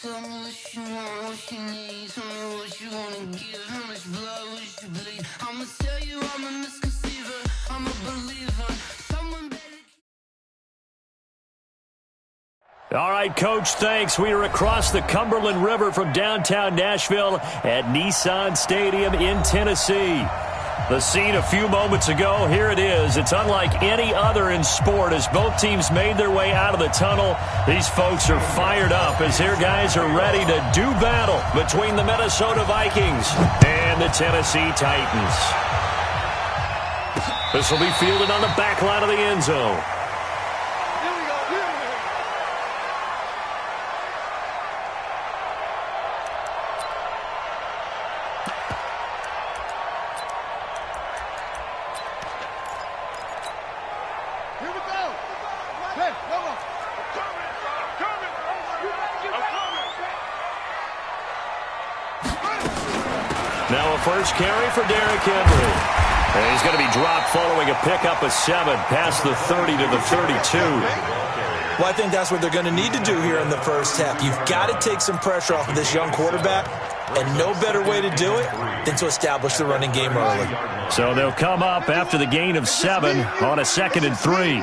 Tell me what you want, what you need. Tell me what you wanna give. How much blood would you bleed? I'ma tell you I'm a misconceiver. I'm a believer. Someone better. All right, Coach, thanks. We are across the Cumberland River from downtown Nashville at Nissan Stadium in Tennessee. The scene a few moments ago, here it is. It's unlike any other in sport as both teams made their way out of the tunnel. These folks are fired up as their guys are ready to do battle between the Minnesota Vikings and the Tennessee Titans. This will be fielded on the back line of the end zone. Now a first carry for Derrick Henry. And he's going to be dropped following a pickup of 7 past the 30 to the 32. Well, I think that's what they're going to need to do here in the first half. You've got to take some pressure off of this young quarterback, and no better way to do it than to establish the running game early. So they'll come up after the gain of 7 on a 2nd and 3.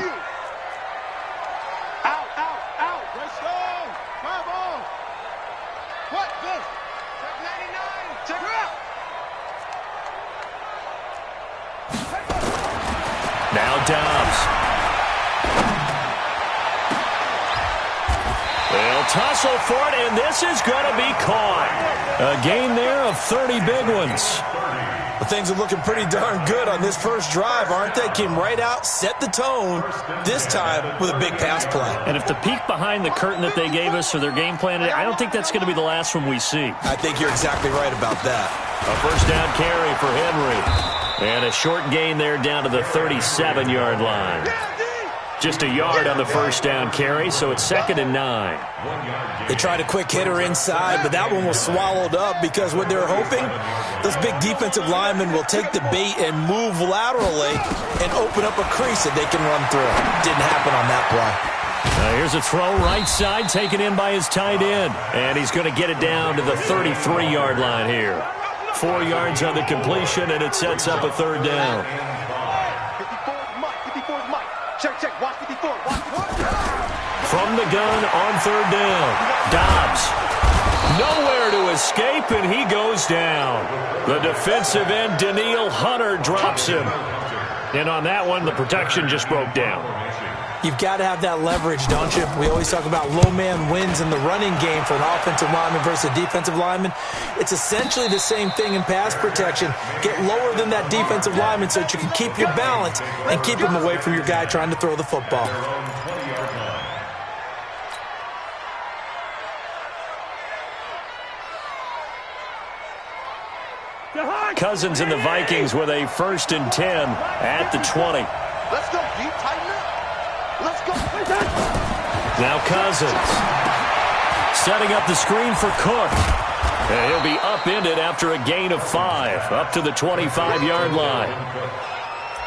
Now Dobbs. They'll tussle for it, and this is going to be caught. A gain there of 30 big ones. Well, things are looking pretty darn good on this first drive, aren't they? Came right out, set the tone, this time with a big pass play. And if the peek behind the curtain that they gave us or their game plan, I don't think that's going to be the last one we see. I think you're exactly right about that. A first down carry for Henry. And a short gain there down to the 37-yard line. Just a yard on the first down carry, so it's 2nd and 9. They tried a quick hitter inside, but that one was swallowed up because what they're hoping, those big defensive linemen will take the bait and move laterally and open up a crease that they can run through. Didn't happen on that play. Here's a throw right side taken in by his tight end. And he's going to get it down to the 33-yard line here. 4 yards on the completion, and it sets up a 3rd down. 54 Mike. Check. Watch 54. From the gun on 3rd down. Dobbs. Nowhere to escape, and he goes down. The defensive end, Danielle Hunter, drops him. And on that one, the protection just broke down. You've got to have that leverage, don't you? We always talk about low man wins in the running game for an offensive lineman versus a defensive lineman. It's essentially the same thing in pass protection. Get lower than that defensive lineman so that you can keep your balance and keep him away from your guy trying to throw the football. Cousins and the Vikings with a 1st and 10 at the 20. Let's go deep, tighten it. Let's go. Now Cousins setting up the screen for Cook. And he'll be upended after a gain of 5 up to the 25-yard line.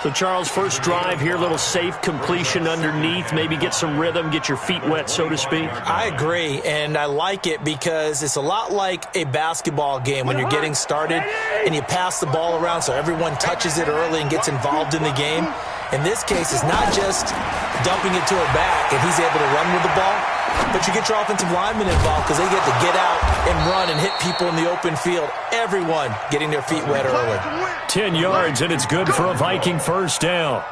So, Charles, first drive here, little safe completion underneath, maybe get some rhythm, get your feet wet, so to speak. I agree, and I like it because it's a lot like a basketball game when you're getting started and you pass the ball around so everyone touches it early and gets involved in the game. In this case, it's not just dumping it to a back and he's able to run with the ball, but you get your offensive linemen involved because they get to get out and run and hit people in the open field. Everyone getting their feet wet early. 10 yards, and it's good for a Viking first down.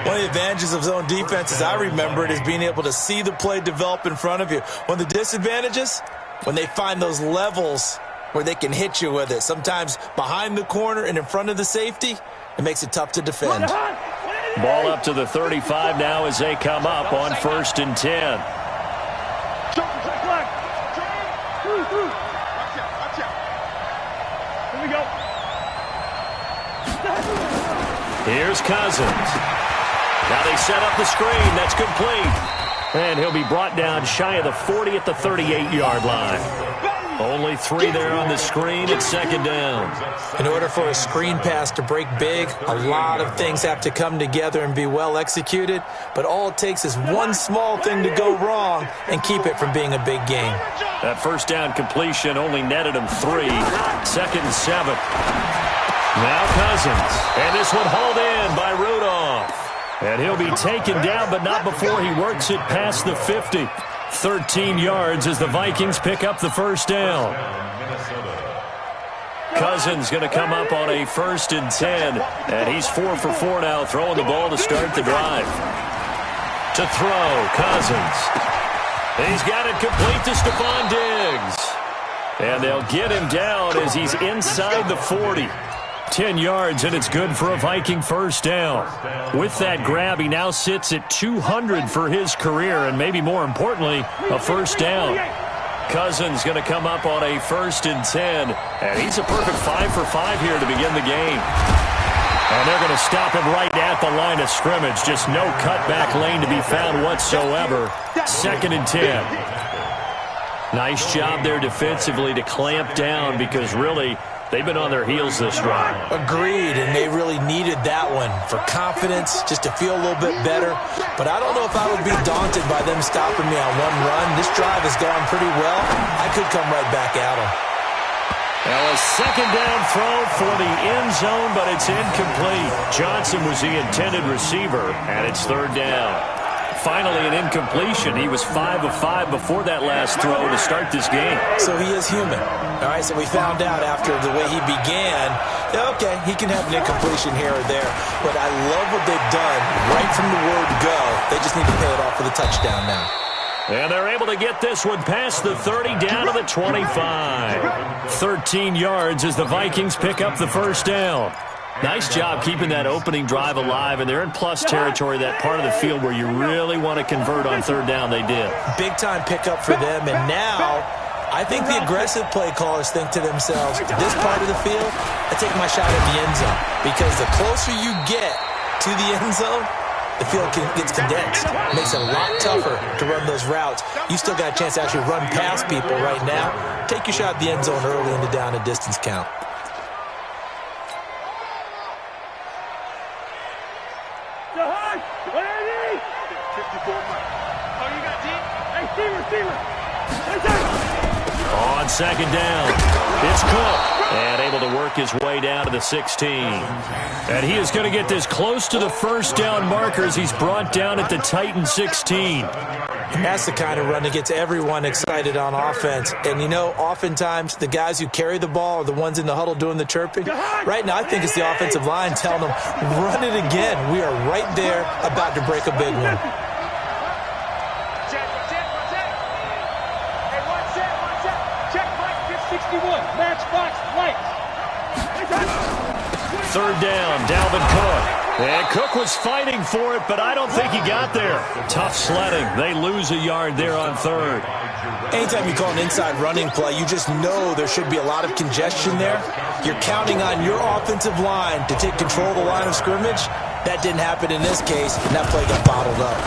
One of the advantages of zone defense, as I remember it, is being able to see the play develop in front of you. One of the disadvantages, when they find those levels where they can hit you with it. Sometimes behind the corner and in front of the safety, it makes it tough to defend. Ball up to the 35 now as they come up on 1st and 10. Here we go. Here's Cousins. Now they set up the screen. That's complete. And he'll be brought down shy of the 40 at the 38-yard line. Only 3 there on the screen at second down. In order for a screen pass to break big, a lot of things have to come together and be well executed, but all it takes is one small thing to go wrong and keep it from being a big game. That first down completion only netted him 3. Second and 7. Now Cousins. And this one hauled in by Rudolph. And he'll be taken down, but not before he works it past the 50. 13 yards as the Vikings pick up the first down. Cousins going to come up on a 1st and 10. And he's 4 for 4 now, throwing the ball to start the drive. To throw, Cousins. He's got it complete to Stephon Diggs. And they'll get him down as he's inside the 40. 10 yards, and it's good for a Viking first down. With that grab, he now sits at 200 for his career, and maybe more importantly, a first down. Cousins going to come up on a 1st and 10, and he's a perfect 5 for 5 here to begin the game. And they're going to stop him right at the line of scrimmage. Just no cutback lane to be found whatsoever. 2nd and 10. Nice job there defensively to clamp down because really they've been on their heels this drive. Agreed, and they really needed that one for confidence, just to feel a little bit better. But I don't know if I would be daunted by them stopping me on one run. This drive has gone pretty well. I could come right back at them. Now a second down throw for the end zone, but it's incomplete. Johnson was the intended receiver, and it's 3rd down. Finally an incompletion. He was 5 of 5 before that last throw to start this game. So he is human. All right, so we found out after the way he began, okay, he can have an incompletion here or there, but I love what they've done right from the word go. They just need to pay it off with a touchdown now. And they're able to get this one past the 30 down to the 25. 13 yards as the Vikings pick up the first down. Nice job keeping that opening drive alive, and they're in plus territory, that part of the field where you really want to convert on 3rd down. They did. Big-time pickup for them, and now I think the aggressive play callers think to themselves, this part of the field, I take my shot at the end zone, because the closer you get to the end zone, the field gets condensed. It makes it a lot tougher to run those routes. You still got a chance to actually run past people right now. Take your shot at the end zone early in the down and distance count. On 2nd down, it's Cook, and able to work his way down to the 16. And he is going to get this close to the first down markers. He's brought down at the Titan 16. And that's the kind of run that gets everyone excited on offense. And, you know, oftentimes the guys who carry the ball are the ones in the huddle doing the chirping. Right now, I think it's the offensive line telling them, run it again. We are right there about to break a big one. Third down, Dalvin Cook. And Cook was fighting for it, but I don't think he got there. Tough sledding. They lose a yard there on 3rd. Anytime you call an inside running play, you just know there should be a lot of congestion there. You're counting on your offensive line to take control of the line of scrimmage. That didn't happen in this case, and that play got bottled up.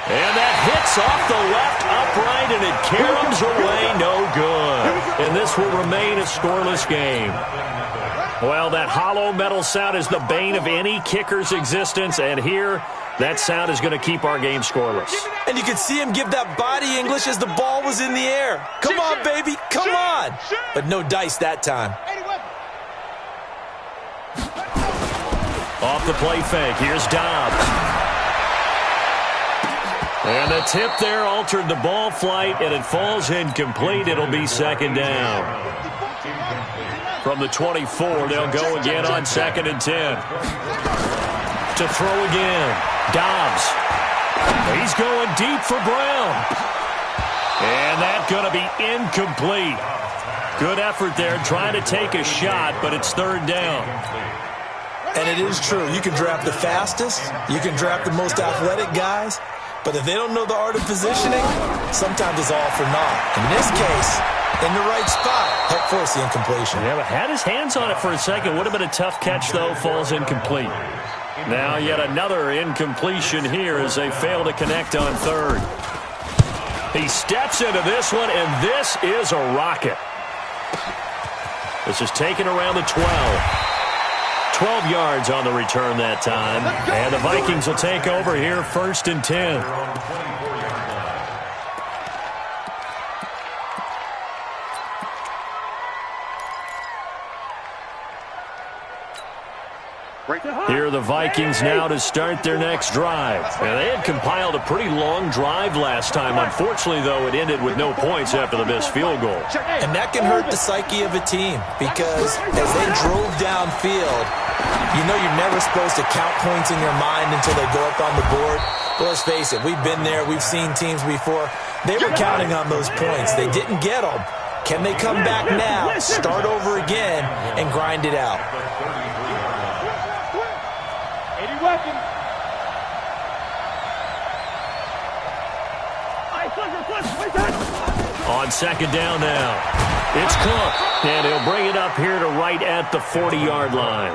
And that hits off the left upright, and it caroms away, no good. And this will remain a scoreless game. Well, that hollow metal sound is the bane of any kicker's existence, and here, that sound is going to keep our game scoreless. And you could see him give that body English as the ball was in the air. Come on, baby, come on. But no dice that time. Off the play fake, here's Dobbs. And the tip there altered the ball flight, and it falls incomplete. It'll be 2nd down. From the 24, they'll go again on 2nd and 10. To throw again, Dobbs. He's going deep for Brown. And that's going to be incomplete. Good effort there, trying to take a shot, but it's 3rd down. And it is true. You can draft the fastest. You can draft the most athletic guys. But if they don't know the art of positioning, sometimes it's all for naught. In this case, in the right spot, help force the incompletion. Yeah, but had his hands on it for a second. Would have been a tough catch, though. Falls incomplete. Now yet another incompletion here as they fail to connect on 3rd. He steps into this one, and this is a rocket. This is taken around the 12. 12 yards on the return that time. And the Vikings will take over here, 1st and 10. Here are the Vikings now to start their next drive. And they had compiled a pretty long drive last time. Unfortunately, though, it ended with no points after the missed field goal. And that can hurt the psyche of a team because as they drove downfield, you know you're never supposed to count points in your mind until they go up on the board. But let's face it, we've been there. We've seen teams before. They were counting on those points. They didn't get them. Can they come back now, start over again, and grind it out? On 2nd down now, it's Cook, and he'll bring it up here to right at the 40-yard line.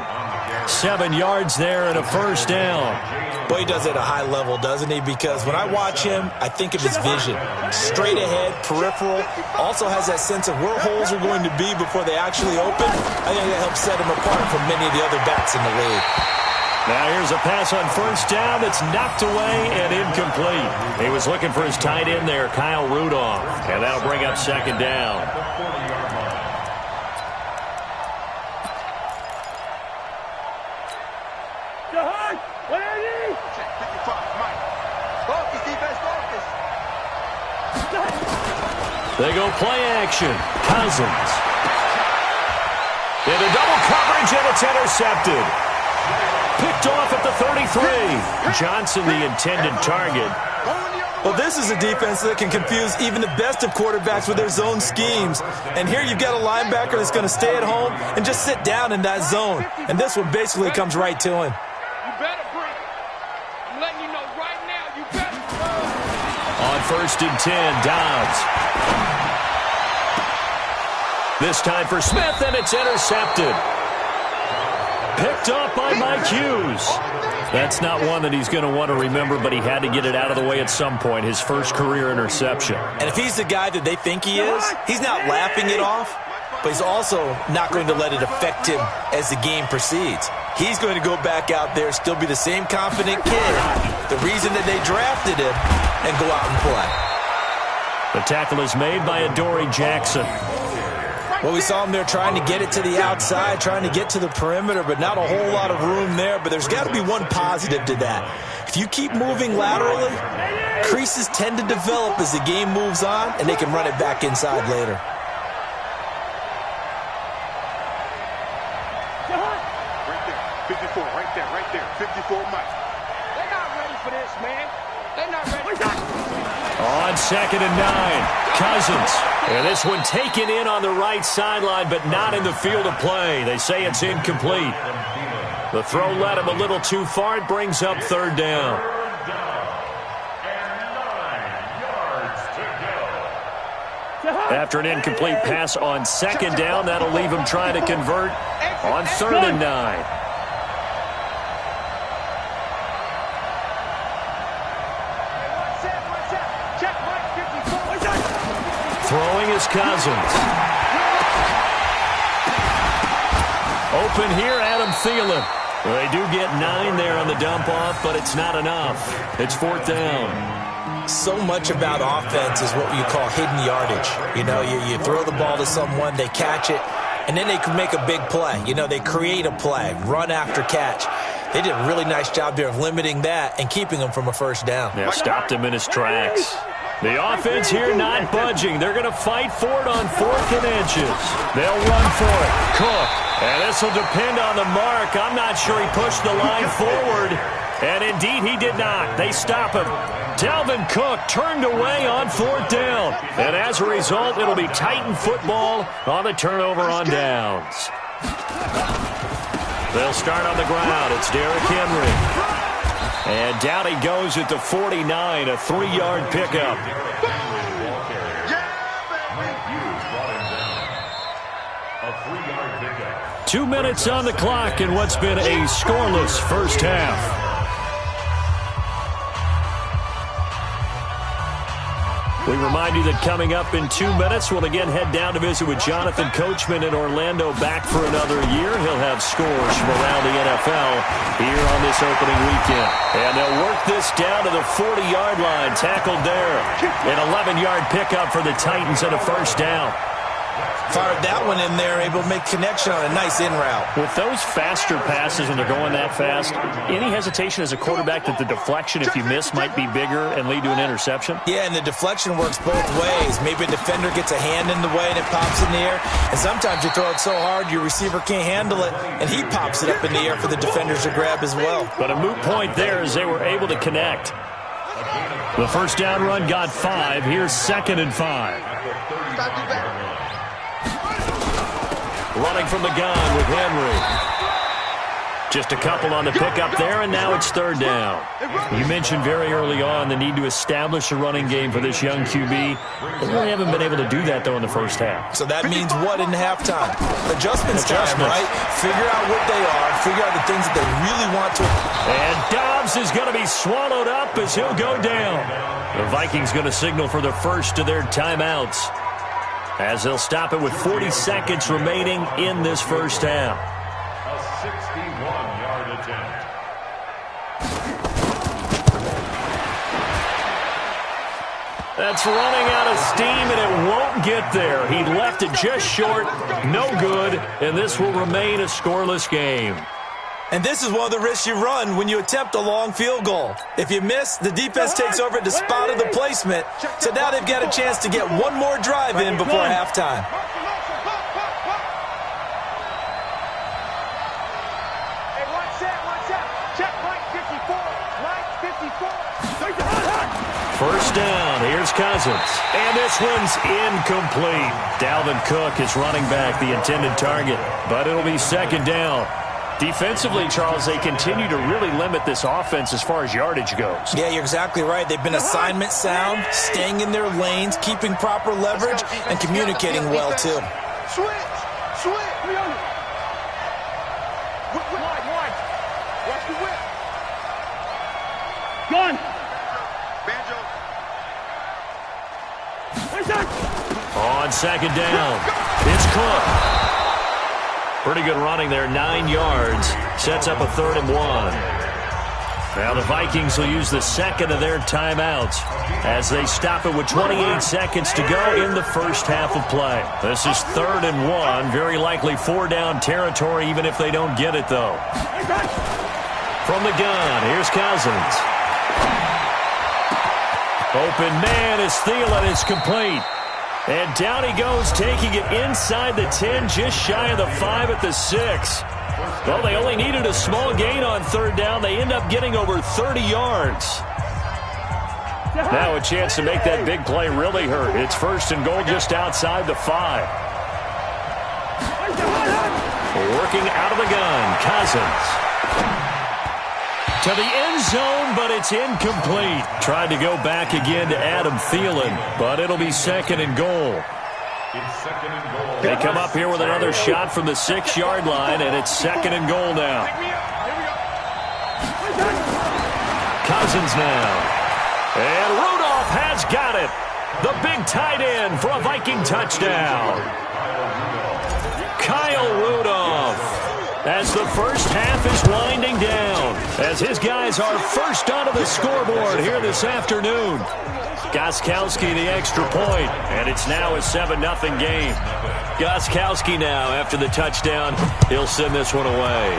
7 yards there and a 1st down. Boy, he does it at a high level, doesn't he? Because when I watch him, I think of his vision. Straight ahead, peripheral. Also has that sense of where holes are going to be before they actually open. I think that helps set him apart from many of the other backs in the league. Now here's a pass on 1st down that's knocked away and incomplete. He was looking for his tight end there, Kyle Rudolph. And that'll bring up 2nd down. They go play action. Cousins. Into double coverage, and it's intercepted. Picked off at the 33. Johnson, the intended target. Well, this is a defense that can confuse even the best of quarterbacks with their zone schemes. And here you've got a linebacker that's going to stay at home and just sit down in that zone. And this one basically comes right to him. You better break. I'm letting you know right now, you better. On 1st and 10, Dobbs. This time for Smith, and it's intercepted. Picked up by Mike Hughes. That's not one that he's going to want to remember, but he had to get it out of the way at some point. His first career interception. And if he's the guy that they think he is, he's not laughing it off, but he's also not going to let it affect him as the game proceeds. He's going to go back out there, still be the same confident kid, the reason that they drafted him, and go out and play. The tackle is made by Adoree Jackson. Well, we saw him there trying to get it to the outside, trying to get to the perimeter, but not a whole lot of room there. But there's got to be one positive to that. If you keep moving laterally, creases tend to develop as the game moves on, and they can run it back inside later. Right there, 54, right there, 54 Mike. They're not ready for this, man. They're not ready. On 2nd and 9, Cousins. And this one taken in on the right sideline, but not in the field of play. They say it's incomplete. The throw led him a little too far. It brings up 3rd down. After an incomplete pass on 2nd down, that'll leave him trying to convert on 3rd and 9. Throwing is Cousins. Open here, Adam Thielen. Well, they do get 9 there on the dump-off, but it's not enough. It's 4th down. So much about offense is what you call hidden yardage. You know, you throw the ball to someone, they catch it, and then they can make a big play. You know, they create a play, run after catch. They did a really nice job there of limiting that and keeping him from a 1st down. Yeah, stopped him in his tracks. The offense here not budging. They're going to fight for it on 4th and inches. They'll run for it. Cook. And this will depend on the mark. I'm not sure he pushed the line forward. And indeed, he did not. They stop him. Dalvin Cook turned away on 4th down. And as a result, it'll be Titan football on the turnover on downs. They'll start on the ground. It's Derrick Henry. And down he goes at the 49, a 3-yard pickup. 2 minutes on the clock in what's been a scoreless first half. We remind you that coming up in 2 minutes, we'll again head down to visit with Jonathan Coachman in Orlando, back for another year. He'll have scores from around the NFL here on this opening weekend. And they'll work this down to the 40-yard line. Tackled there. An 11-yard pickup for the Titans and a first down. Fired that one in there, able to make connection on a nice in route. With those faster passes when they're going that fast, any hesitation as a quarterback that the deflection, if you miss, might be bigger and lead to an interception? Yeah, and the deflection works both ways. Maybe a defender gets a hand in the way and it pops in the air. And sometimes you throw it so hard your receiver can't handle it, and he pops it up in the air for the defenders to grab as well. But a moot point there as they were able to connect. The first down run got 5. Here's 2nd and 5. Running from the gun with Henry. Just a couple on the pickup there, and now it's 3rd down. You mentioned very early on the need to establish a running game for this young QB. They really haven't been able to do that, though, in the first half. So that means what in halftime? Adjustments time, right? Figure out what they are, figure out the things that they really want to. And Dobbs is going to be swallowed up as he'll go down. The Vikings going to signal for the first of their timeouts, as they'll stop it with 40 seconds remaining in this first half. A 61-yard attempt. That's running out of steam, and it won't get there. He left it just short, no good, and this will remain a scoreless game. And this is one of the risks you run when you attempt a long field goal. If you miss, the defense takes over at the spot of the placement. So now they've got a chance to get one more drive in before halftime. Hey, watch out. Check right 54. Right 54. First down. Here's Cousins. And this one's incomplete. Dalvin Cook is running back, the intended target. But it'll be 2nd down. Defensively, Charles, they continue to really limit this offense as far as yardage goes. Yeah, you're exactly right. They've been assignment sound, staying in their lanes, keeping proper leverage, and communicating well, too. Switch. Wide. Watch the whip. Gun. On 2nd down, it's Cook. Pretty good running there, 9 yards. Sets up a 3rd and 1. Now the Vikings will use the second of their timeouts as they stop it with 28 seconds to go in the first half of play. This is 3rd and 1. Very likely 4-down territory, even if they don't get it, though. From the gun, here's Cousins. Open man is Thielen. It's complete. And down he goes, taking it inside the 10, just shy of the 5 at the 6. Well, they only needed a small gain on 3rd down. They end up getting over 30 yards. Now a chance to make that big play really hurt. It's 1st and goal just outside the 5. Working out of the gun, Cousins. To the end zone, but it's incomplete. Tried to go back again to Adam Thielen, but it'll be 2nd and goal. They come up here with another shot from the 6-yard line, and it's 2nd and goal now. Cousins now. And Rudolph has got it. The big tight end for a Viking touchdown. Kyle Rudolph. As the first half is winding down, as his guys are first onto the scoreboard here this afternoon. Gostkowski the extra point, and it's now a 7-0 game. Gostkowski now, after the touchdown, he'll send this one away.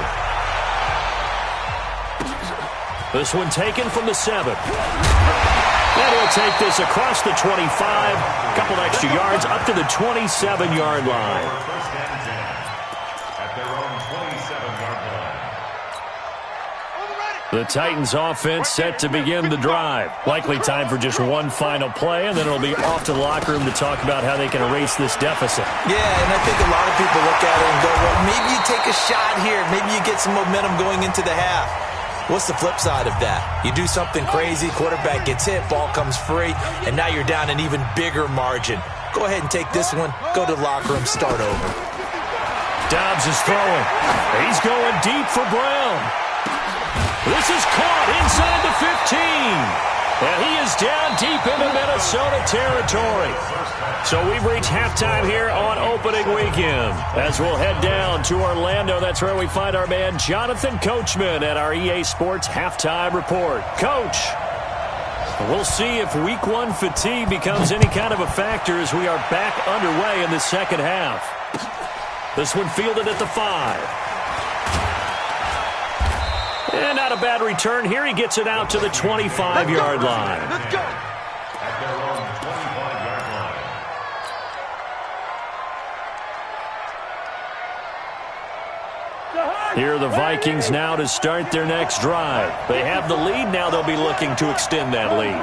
This one taken from the 7. And he'll take this across the 25, a couple extra yards, up to the 27-yard line. The Titans offense set to begin the drive. Likely time for just one final play, and then it'll be off to the locker room to talk about how they can erase this deficit. Yeah, and I think a lot of people look at it and go, well, maybe you take a shot here. Maybe you get some momentum going into the half. What's the flip side of that? You do something crazy, quarterback gets hit, ball comes free, and now you're down an even bigger margin. Go ahead and take this one, go to the locker room, start over. Dobbs is throwing. He's going deep for Brown. This is caught inside the 15. And he is down deep into Minnesota territory. So we've reached halftime here on opening weekend. As we'll head down to Orlando, that's where we find our man Jonathan Coachman at our EA Sports Halftime Report. Coach, we'll see if Week 1 fatigue becomes any kind of a factor as we are back underway in the second half. This one fielded at the 5. And not a bad return here. He gets it out to the 25-yard line. At their own 25-yard line. Here are the Vikings now to start their next drive. They have the lead. Now they'll be looking to extend that lead.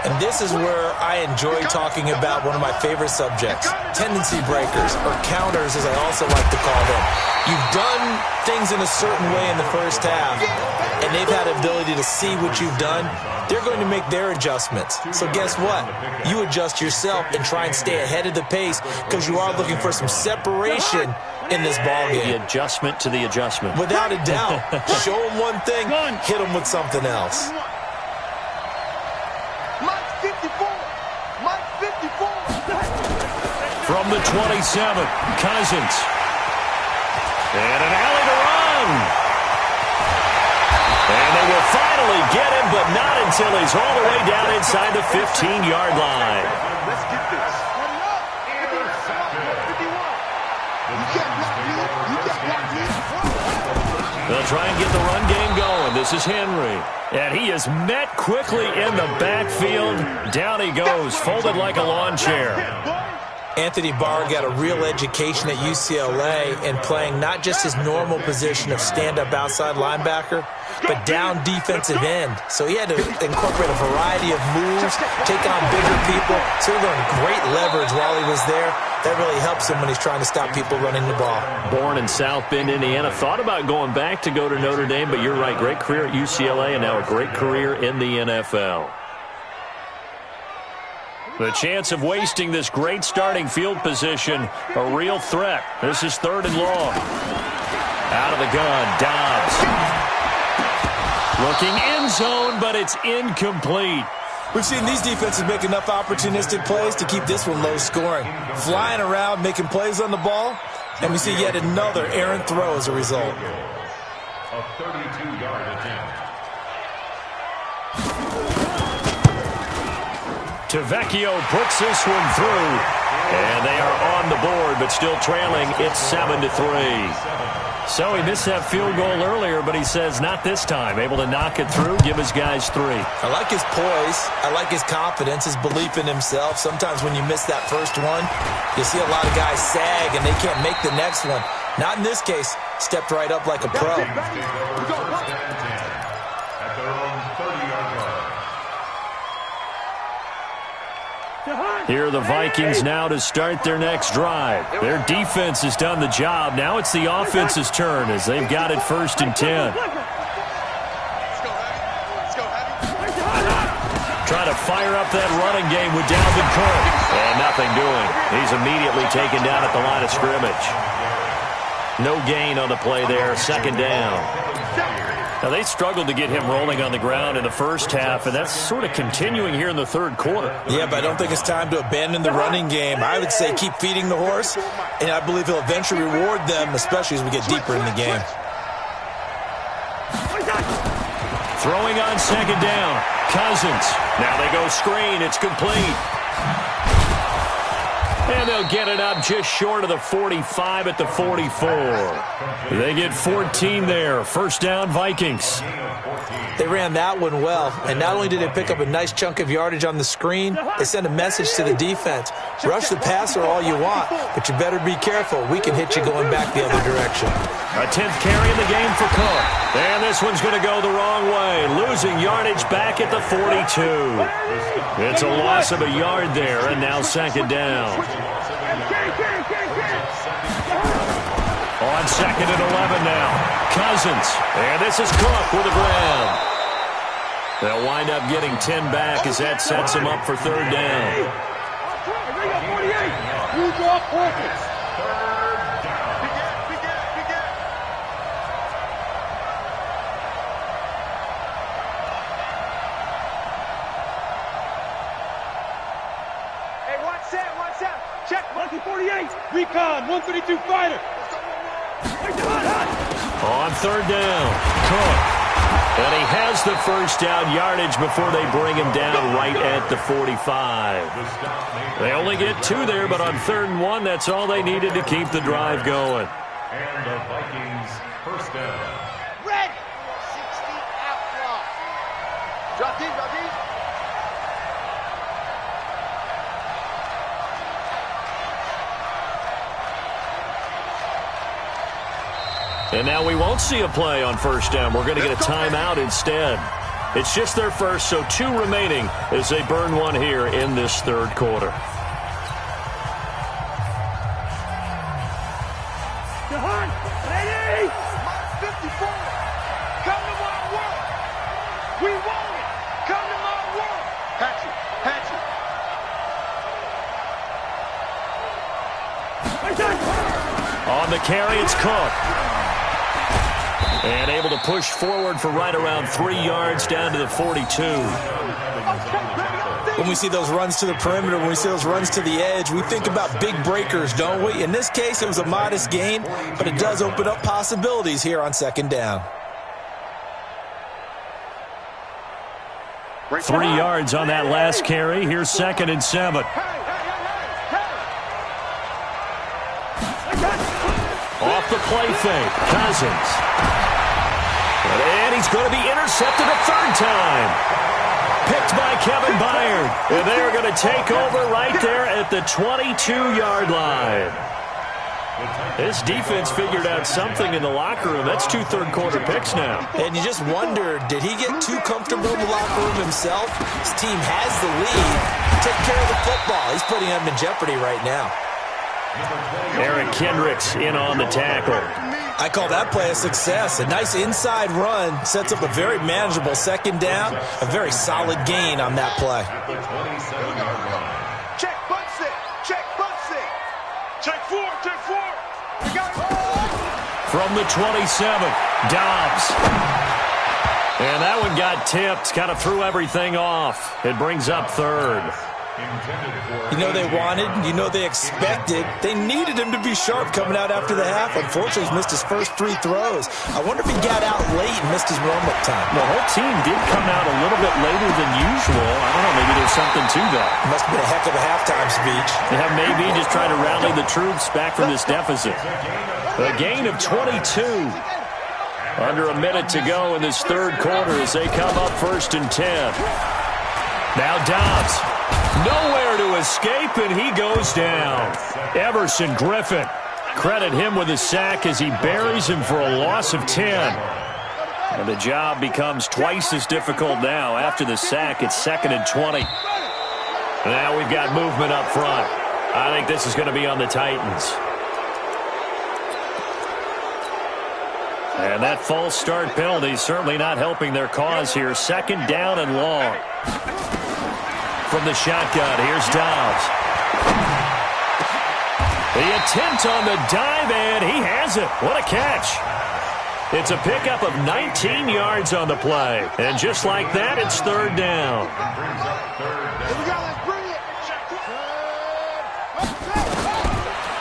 And this is where I enjoy talking about one of my favorite subjects, tendency breakers, or counters as I also like to call them. You've done things in a certain way in the first half, and they've had the ability to see what you've done. They're going to make their adjustments. So guess what? You adjust yourself and try and stay ahead of the pace because you are looking for some separation in this ballgame. The adjustment to the adjustment. Without a doubt. Show them one thing, hit them with something else. From the 27, Cousins. And an alley to run. And they will finally get him, but not until he's all the way down inside the 15-yard line. Let's get this. They'll try and get the run game going. This is Henry. And he is met quickly in the backfield. Down he goes, folded like a lawn chair. Anthony Barr got a real education at UCLA in playing not just his normal position of stand-up outside linebacker, but down defensive end. So he had to incorporate a variety of moves, take on bigger people. So he learned great leverage while he was there. That really helps him when he's trying to stop people running the ball. Born in South Bend, Indiana. Thought about going back to go to Notre Dame, but you're right. Great career at UCLA and now a great career in the NFL. The chance of wasting this great starting field position, a real threat. This is 3rd and long. Out of the gun, Dobbs. Looking end zone, but it's incomplete. We've seen these defenses make enough opportunistic plays to keep this one low scoring. Flying around, making plays on the ball, and we see yet another errant throw as a result. A 32-yard attempt. Tavecchio puts this one through, and they are on the board, but still trailing. It's 7-3. So he missed that field goal earlier, but he says not this time. Able to knock it through, give his guys 3. I like his poise. I like his confidence, his belief in himself. Sometimes when you miss that first one, you see a lot of guys sag, and they can't make the next one. Not in this case. Stepped right up like a pro. At their own 30-yard line. Here are the Vikings now to start their next drive. Their defense has done the job. Now it's the offense's turn as they've got it 1st and 10. Trying to fire up that running game with Dalvin Cook. And nothing doing. He's immediately taken down at the line of scrimmage. No gain on the play there. 2nd down. Now, they struggled to get him rolling on the ground in the first half, and that's sort of continuing here in the 3rd quarter. Yeah, but I don't think it's time to abandon the running game. I would say keep feeding the horse, and I believe he'll eventually reward them, especially as we get deeper in the game. Throwing on 2nd down. Cousins. Now they go screen. It's complete. And they'll get it up just short of the 45 at the 44. They get 14 there. 1st down, Vikings. They ran that one well, and not only did they pick up a nice chunk of yardage on the screen, they sent a message to the defense. Rush the passer all you want, but you better be careful. We can hit you going back the other direction. A 10th carry in the game for Cook. And this one's going to go the wrong way. Losing yardage back at the 42. It's a loss of a yard there, and now 2nd down. On 2nd and 11 now. Cousins. And this is Cook with a grab. They'll wind up getting 10 back as that sets them up for 3rd down. Recon, 132 fighter. On third down, Cook. And he has the first down yardage before they bring him down right at the 45. They only get 2 there, but on 3rd and 1, that's all they needed to keep the drive going. And the Vikings first down. Ready. 60 outlaw. Drop deep, drop deep. And now we won't see a play on first down. We're going to get a timeout instead. It's just their first, so 2 remaining as they burn one here in this 3rd quarter. Ready? 54. Come to my world. We want it. Come to my world. Hatchet, hatchet. On the carry, it's Cook. And able to push forward for right around 3 yards down to the 42. When we see those runs to the perimeter, when we see those runs to the edge, we think about big breakers, don't we? In this case, it was a modest gain, but it does open up possibilities here on 2nd down. 3 yards on that last carry. Here's 2nd and 7. Off the play fake, Cousins. And he's going to be intercepted a 3rd time. Picked by Kevin Byard. And they're going to take over right there at the 22-yard line. This defense figured out something in the locker room. That's 2 third-quarter picks now. And you just wonder, did he get too comfortable in the locker room himself? His team has the lead. Take care of the football. He's putting them in jeopardy right now. Eric Kendricks in on the tackle. I call that play a success. A nice inside run sets up a very manageable 2nd down. A very solid gain on that play. Check, butt set. Check, butt set. Check 4, check 4. We got it. From the 27, Dobbs. And that one got tipped. Kind of threw everything off. It brings up 3rd. You know they wanted, you know they expected. They needed him to be sharp coming out after the half. Unfortunately, he's missed his first 3 throws. I wonder if he got out late and missed his warm-up time. The whole team did come out a little bit later than usual. I don't know, maybe there's something to that. Must have been a heck of a halftime speech. Yeah, maybe just trying to rally the troops back from this deficit. A gain of 22. Under a minute to go in this 3rd quarter as they come up 1st and 10. Now Dobbs. Nowhere to escape, and he goes down. Everson Griffin. Credit him with a sack as he buries him for a loss of 10. And the job becomes twice as difficult now. After the sack, it's 2nd and 20. Now we've got movement up front. I think this is going to be on the Titans. And that false start penalty certainly not helping their cause here. 2nd down and long. From the shotgun, here's Dobbs. The attempt on the dive, and he has it. What a catch. It's a pickup of 19 yards on the play. And just like that, it's 3rd down. Here we go, let's bring it.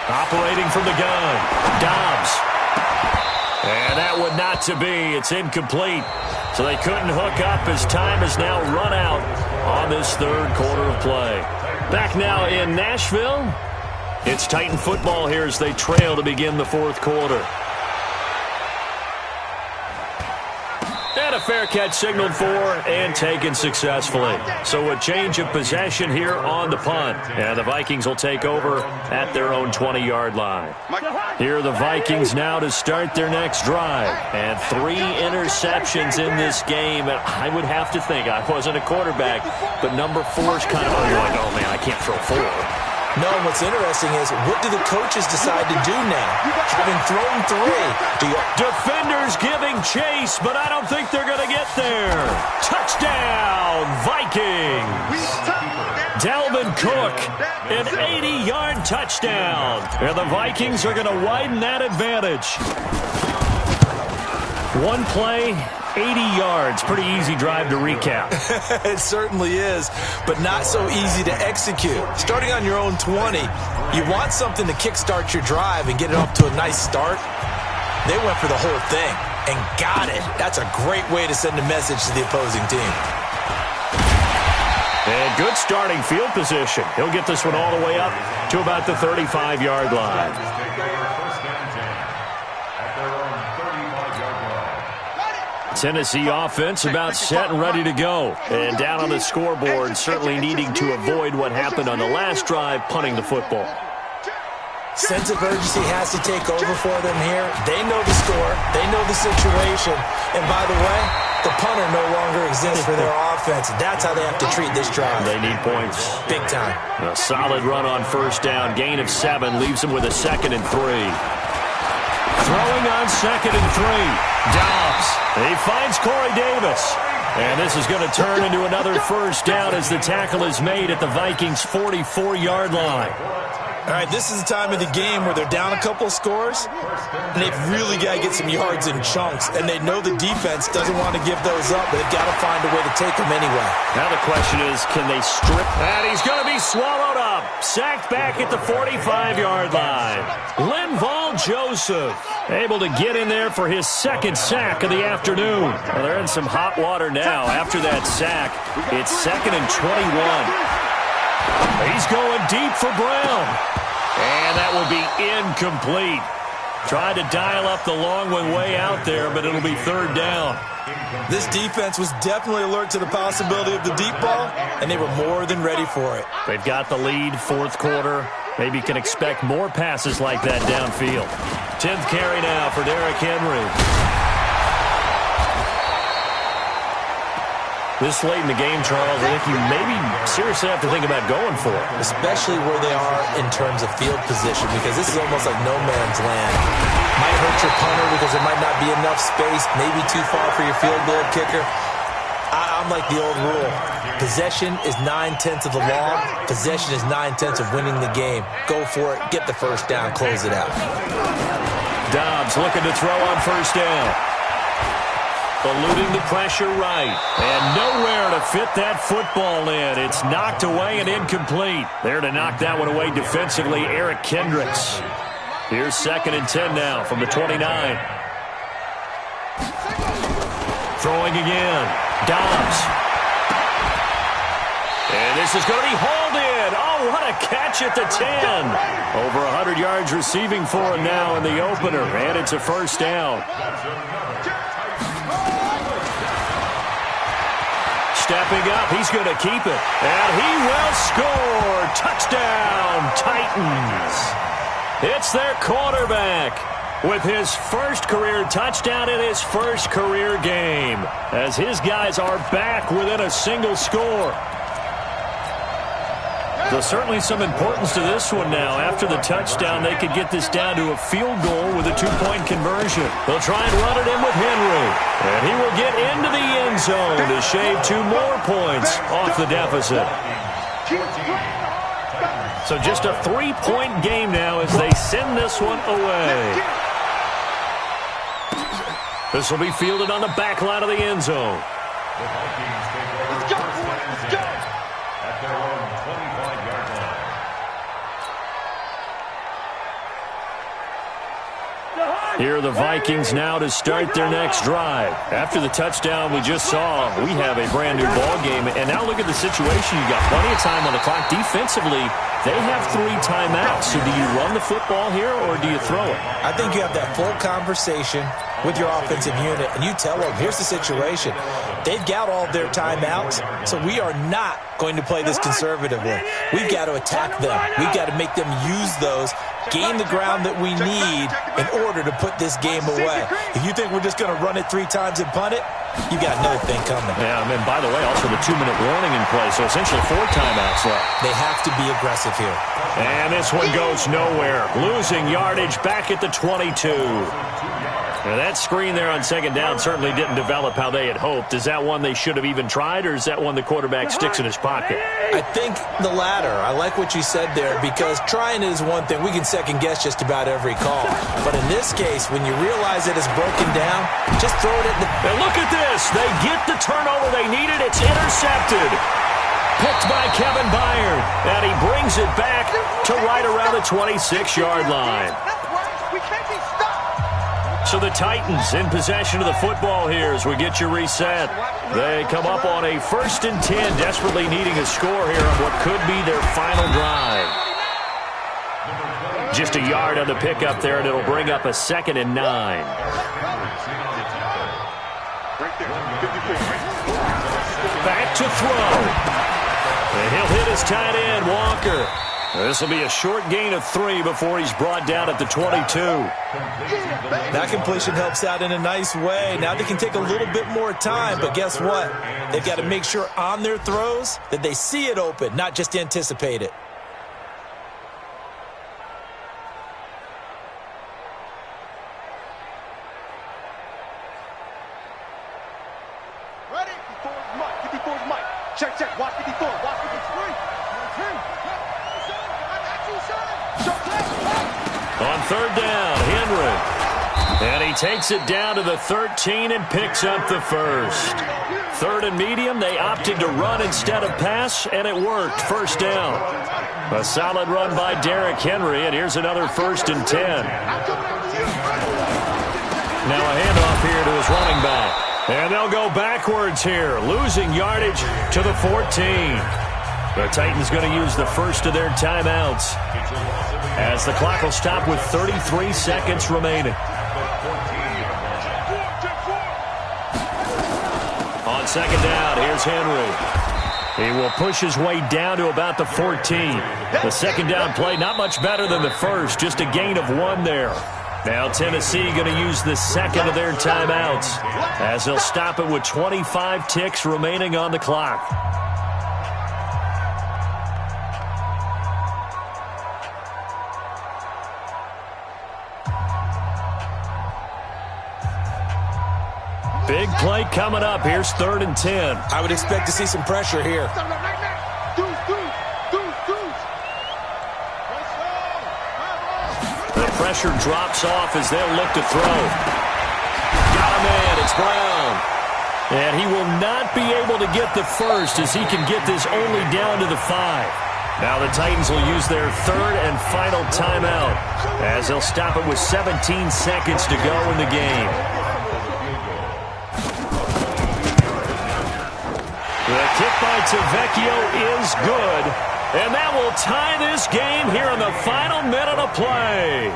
Operating from the gun, Dobbs. And that one not to be. It's incomplete. So they couldn't hook up as time has now run out on this 3rd quarter of play. Back now in Nashville. It's Titan football here as they trail to begin the 4th quarter. And a fair catch signaled for and taken successfully. So a change of possession here on the punt. And the Vikings will take over at their own 20-yard line. Here are the Vikings now to start their next drive. And 3 interceptions in this game. And I would have to think, I wasn't a quarterback, but number 4 is kind of, you're like, oh man, I can't throw 4. No, what's interesting is, what do the coaches decide to do now? Having thrown 3, defenders giving chase, but I don't think they're going to get there. Touchdown, Vikings. Dalvin Cook, an 80-yard touchdown. And the Vikings are going to widen that advantage. One play, 80 yards. Pretty easy drive to recap. It certainly is, but not so easy to execute. Starting on your own 20, you want something to kickstart your drive and get it off to a nice start. They went for the whole thing and got it. That's a great way to send a message to the opposing team. And good starting field position. He'll get this one all the way up to about the 35-yard line. Tennessee offense about set and ready to go. And down on the scoreboard, certainly needing to avoid what happened on the last drive, punting the football. Sense of urgency has to take over for them here. They know the score. They know the situation. And by the way, the punter no longer exists for their offense. That's how they have to treat this drive. They need points. Big time. A solid run on first down. Gain of 7 leaves them with a 2nd and 3. Throwing on 2nd and 3. Dobbs. He finds Corey Davis. And this is going to turn into another first down as the tackle is made at the Vikings' 44-yard line. All right, this is the time of the game where they're down a couple of scores, and they've really got to get some yards in chunks, and they know the defense doesn't want to give those up, but they've got to find a way to take them anyway. Now the question is, can they strip that? He's going to be swallowed up. Sacked back at the 45-yard line. Linval Joseph able to get in there for his 2nd sack of the afternoon. Well, they're in some hot water now after that sack. It's 2nd and 21. He's going deep for Brown. And that will be incomplete. Tried to dial up the long one way out there, but it'll be 3rd down. This defense was definitely alert to the possibility of the deep ball, and they were more than ready for it. They've got the lead, 4th quarter. Maybe can expect more passes like that downfield. 10th carry now for Derrick Henry. This late in the game, Charles, I think you maybe seriously have to think about going for it. Especially where they are in terms of field position, because this is almost like no man's land. Might hurt your punter because there might not be enough space, maybe too far for your field goal kicker. I'm like the old rule. Possession is 9/10 of the law. Possession is 9/10 of winning the game. Go for it. Get the first down. Close it out. Dobbs looking to throw on first down. Eluding the pressure right. And nowhere to fit that football in. It's knocked away and incomplete. There to knock that one away defensively, Eric Kendricks. Here's 2nd and 10 now from the 29. Throwing again. Dobbs. And this is going to be hauled in. Oh, what a catch at the 10. Over 100 yards receiving for him now in the opener. And it's a first down. Stepping up, he's going to keep it. And he will score. Touchdown, Titans. It's their quarterback with his first career touchdown in his first career game, as his guys are back within a single score. There's certainly some importance to this one now. After the touchdown, they could get this down to a field goal with a 2-point conversion. They'll try and run it in with Henry. And he will get into the end zone to shave 2 more points off the deficit. So just a 3-point game now as they send this one away. This will be fielded on the back line of the end zone. Let's go, boys. Let's go. At their own 25-yard line. Here are the Vikings now to start their next drive. After the touchdown we just saw, we have a brand-new ball game. And now look at the situation. You got plenty of time on the clock. Defensively, they have 3 timeouts. So do you run the football here or do you throw it? I think you have that full conversation with your offensive unit, and you tell them, here's the situation. They've got all their timeouts, so we are not going to play this conservatively. We've got to attack them. We've got to make them use those, gain the ground that we need in order to put this game away. If you think we're just going to run it 3 times and punt it, you got another thing coming. Yeah, and by the way, also the 2-minute warning in play, so essentially 4 timeouts left. They have to be aggressive here. And this one goes nowhere. Losing yardage back at the 22. Now that screen there on second down certainly didn't develop how they had hoped. Is that one they should have even tried, or is that one the quarterback sticks in his pocket? I think the latter. I like what you said there, because trying is one thing. We can second-guess just about every call. But in this case, when you realize it is broken down, just throw it in the... And look at this. They get the turnover they needed. It's intercepted. Picked by Kevin Byard. And he brings it back to right around the 26-yard line. We can't be stopped. So the Titans in possession of the football here as we get you reset. They come up on a 1st and 10, desperately needing a score here on what could be their final drive. Just a yard on the pickup there, and it'll bring up a 2nd and 9. Back to throw. And he'll hit his tight end, Walker. This will be a short gain of 3 before he's brought down at the 22. That completion helps out in a nice way. Now they can take a little bit more time, but guess what? They've got to make sure on their throws that they see it open, not just anticipate it. Ready? 54's Mike. 54's Mike. Check, check. Watch 54. Watch 53. On 3rd down, Henry. And he takes it down to the 13 and picks up the 1st. 3rd and medium, they opted to run instead of pass, and it worked. 1st down. A solid run by Derrick Henry, and here's another 1st and 10. Now a handoff here to his running back. And they'll go backwards here, losing yardage to the 14. The Titans going to use the first of their timeouts as the clock will stop with 33 seconds remaining. On 2nd down, here's Henry. He will push his way down to about the 14. The 2nd down play, not much better than the first, just a gain of 1 there. Now Tennessee going to use the 2nd of their timeouts as they'll stop it with 25 ticks remaining on the clock. Big play coming up. Here's 3rd and 10. I would expect to see some pressure here. The pressure drops off as they'll look to throw. Got him in. It's Brown. And he will not be able to get the first as he can get this only down to the 5. Now the Titans will use their 3rd and final timeout as they'll stop it with 17 seconds to go in the game. The kick by Tavecchio is good, and that will tie this game here in the final minute of play.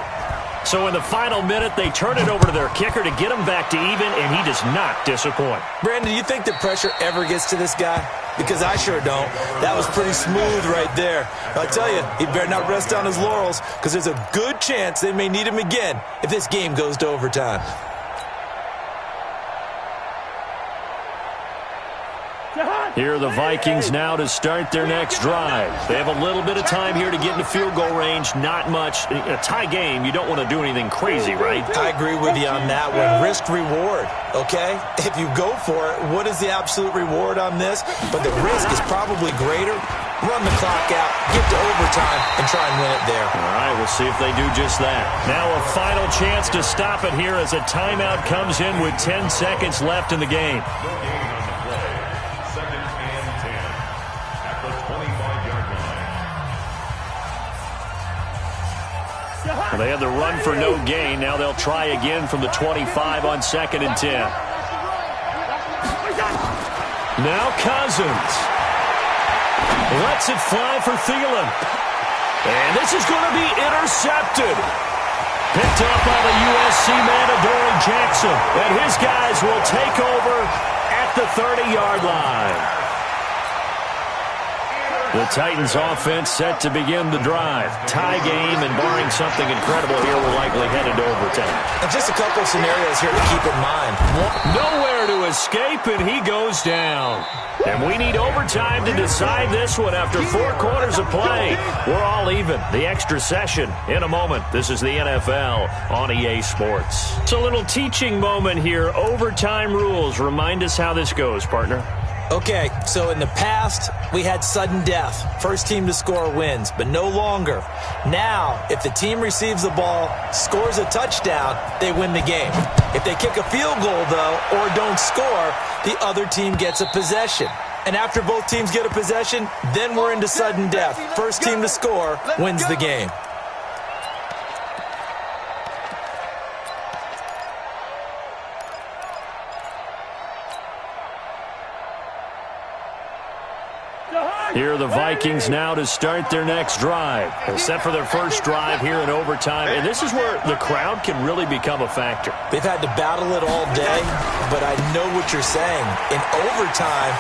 So in the final minute, they turn it over to their kicker to get him back to even, and he does not disappoint. Brandon, do you think that pressure ever gets to this guy? Because I sure don't. That was pretty smooth right there. I tell you, he better not rest on his laurels, because there's a good chance they may need him again if this game goes to overtime. Here are the Vikings now to start their next drive. They have a little bit of time here to get into field goal range. Not much. A tie game, you don't want to do anything crazy, right? I agree with you on that one. Risk-reward, okay? If you go for it, what is the absolute reward on this? But the risk is probably greater. Run the clock out, get to overtime, and try and win it there. All right, we'll see if they do just that. Now a final chance to stop it here as a timeout comes in with 10 seconds left in the game. They had the run for no gain. Now they'll try again from the 25 on 2nd and 10. Now Cousins lets it fly for Thielen. And this is going to be intercepted. Picked up by the USC man, Adoree Jackson. And his guys will take over at the 30-yard line. The Titans offense set to begin the drive. Tie game, and barring something incredible here, we're likely headed to overtime. And just a couple of scenarios here to keep in mind. Nowhere to escape, and he goes down. And we need overtime to decide this one after 4 quarters of play. We're all even. The extra session in a moment. This is the NFL on EA Sports. It's a little teaching moment here. Overtime rules. Remind us how this goes, partner. Okay, so in the past, we had sudden death. First team to score wins, but no longer. Now, if the team receives the ball, scores a touchdown, they win the game. If they kick a field goal, though, or don't score, the other team gets a possession. And after both teams get a possession, then we're into sudden death. First team to score wins the game. Here are the Vikings now to start their next drive. They're set for their first drive here in overtime, and this is where the crowd can really become a factor. They've had to battle it all day, but I know what you're saying. In overtime,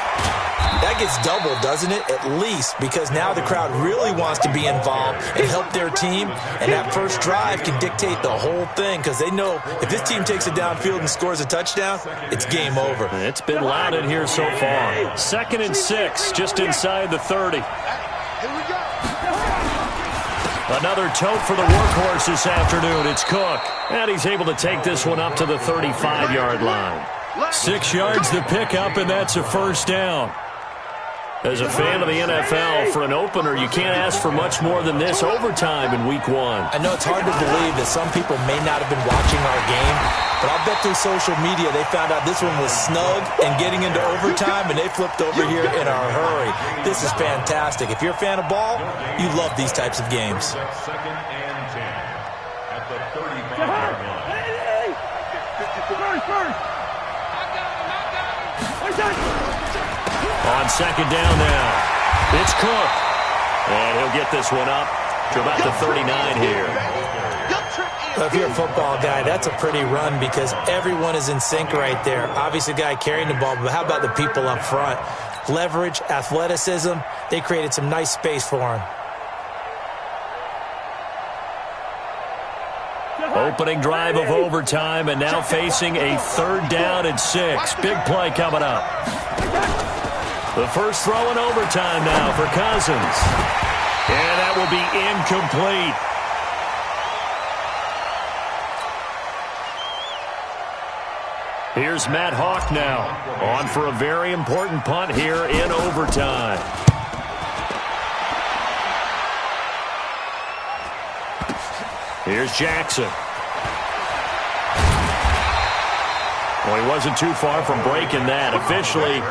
that gets doubled, doesn't it? At least, because now the crowd really wants to be involved and help their team, and that first drive can dictate the whole thing because they know if this team takes it downfield and scores a touchdown, it's game over. It's been loud in here so far. 2nd and 6, just inside the 30. Another tote for the workhorse this afternoon. It's Cook, and he's able to take this one up to the 35-yard line. 6 yards to pick up, and that's a first down. As a fan of the NFL, for an opener, you can't ask for much more than this overtime in Week 1. I know it's hard to believe that some people may not have been watching our game, but I'll bet through social media they found out this one was snug and getting into overtime, and they flipped over here in a hurry. This is fantastic. If you're a fan of ball, you love these types of games. 2nd and 10 at the 35-yard line. On 2nd down now, it's Cook. And he'll get this one up to about the 39 here. If you're a football guy, that's a pretty run because everyone is in sync right there. Obviously, the guy carrying the ball, but how about the people up front? Leverage, athleticism, they created some nice space for him. Opening drive of overtime, and now facing a 3rd down and 6. Big play coming up. The first throw in overtime now for Cousins. And that will be incomplete. Here's Matt Hawk now, on for a very important punt here in overtime. Here's Jackson. Well, he wasn't too far from breaking that. Officially,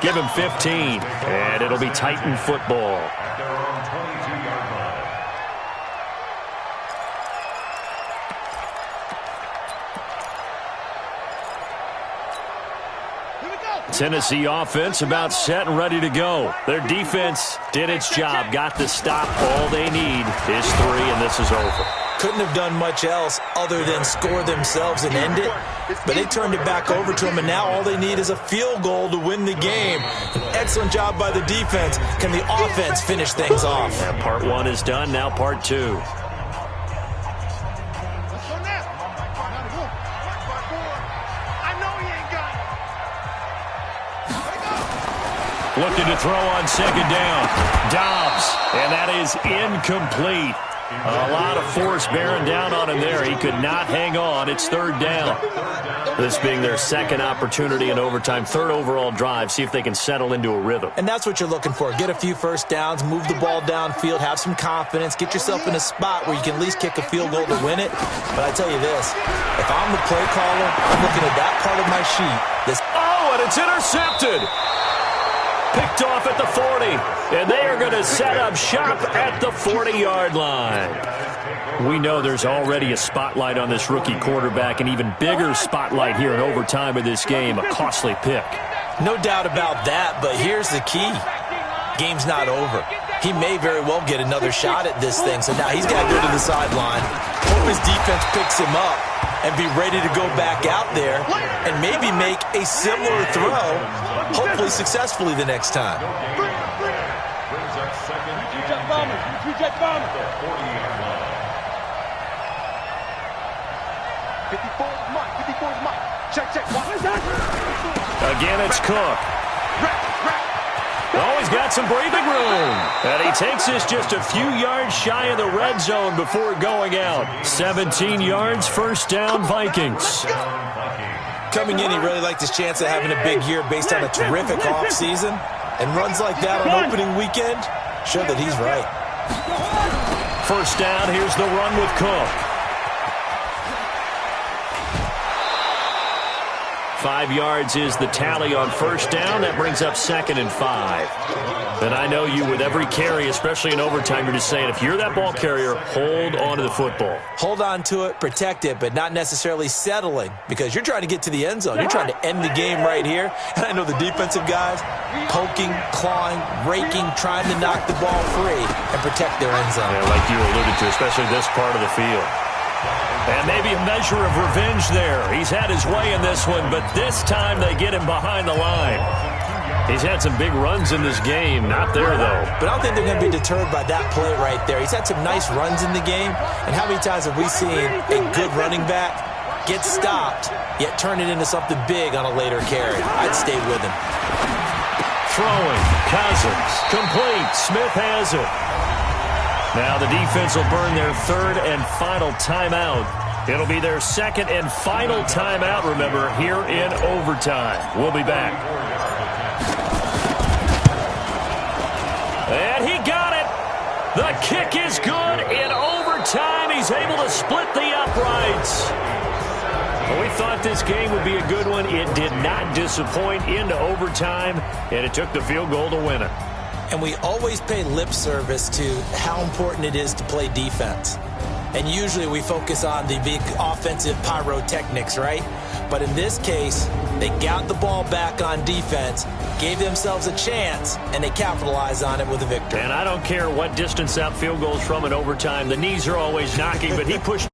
give him 15, and it'll be Titan football. At their own 22-yard line. Tennessee offense about set and ready to go. Their defense did its job, got the stop. All they need is 3, and this is over. Couldn't have done much else other than score themselves and end it, but they turned it back over to them, and now all they need is a field goal to win the game. An excellent job by the defense. Can the offense finish things off? Yeah, part 1 is done, now part 2. Looking to throw on 2nd down. Dobbs, and that is incomplete. A lot of force bearing down on him there. He could not hang on. It's 3rd down. This being their 2nd opportunity in overtime, 3rd overall drive. See if they can settle into a rhythm. And that's what you're looking for. Get a few first downs, move the ball downfield, have some confidence, get yourself in a spot where you can at least kick a field goal to win it. But I tell you this, if I'm the play caller, I'm looking at that part of my sheet. And it's intercepted. Picked off at the 40, and they are going to set up shop at the 40-yard line. We know there's already a spotlight on this rookie quarterback, an even bigger spotlight here in overtime of this game, a costly pick. No doubt about that, but here's the key. Game's not over. He may very well get another shot at this thing, so now he's got to go to the sideline, hope his defense picks him up, and be ready to go back out there and maybe make a similar throw, hopefully successfully the next time. Brings up DJ Bomber. The 40-yard line. 54 is Mike. 54 is Mike. Check, check. Again, it's Cook. Oh, he's got some breathing room. And he takes this just a few yards shy of the red zone before going out. 17 yards, first down, Vikings. Coming in, he really liked his chance of having a big year based on a terrific offseason. And runs like that on opening weekend show that he's right. First down, here's the run with Cook. 5 yards is the tally on first down. That brings up 2nd and 5. And I know you, with every carry, especially in overtime, you're just saying, if you're that ball carrier, hold on to the football. Hold on to it, protect it, but not necessarily settling, because you're trying to get to the end zone. You're trying to end the game right here. And I know the defensive guys poking, clawing, raking, trying to knock the ball free and protect their end zone. Yeah, like you alluded to, especially this part of the field. And maybe a measure of revenge there. He's had his way in this one, but this time they get him behind the line. He's had some big runs in this game. Not there, though. But I don't think they're going to be deterred by that play right there. He's had some nice runs in the game. And how many times have we seen a good running back get stopped, yet turn it into something big on a later carry? I'd stay with him. Throwing. Cousins. Complete. Smith has it. Now the defense will burn their 3rd and final timeout. It'll be their 2nd and final timeout, remember, here in overtime. We'll be back. And he got it. The kick is good in overtime. He's able to split the uprights. Well, we thought this game would be a good one. It did not disappoint into overtime, and it took the field goal to win it. And we always pay lip service to how important it is to play defense. And usually we focus on the big offensive pyrotechnics, right? But in this case, they got the ball back on defense, gave themselves a chance, and they capitalized on it with a victory. And I don't care what distance that field goes from in overtime. The knees are always knocking, but he pushed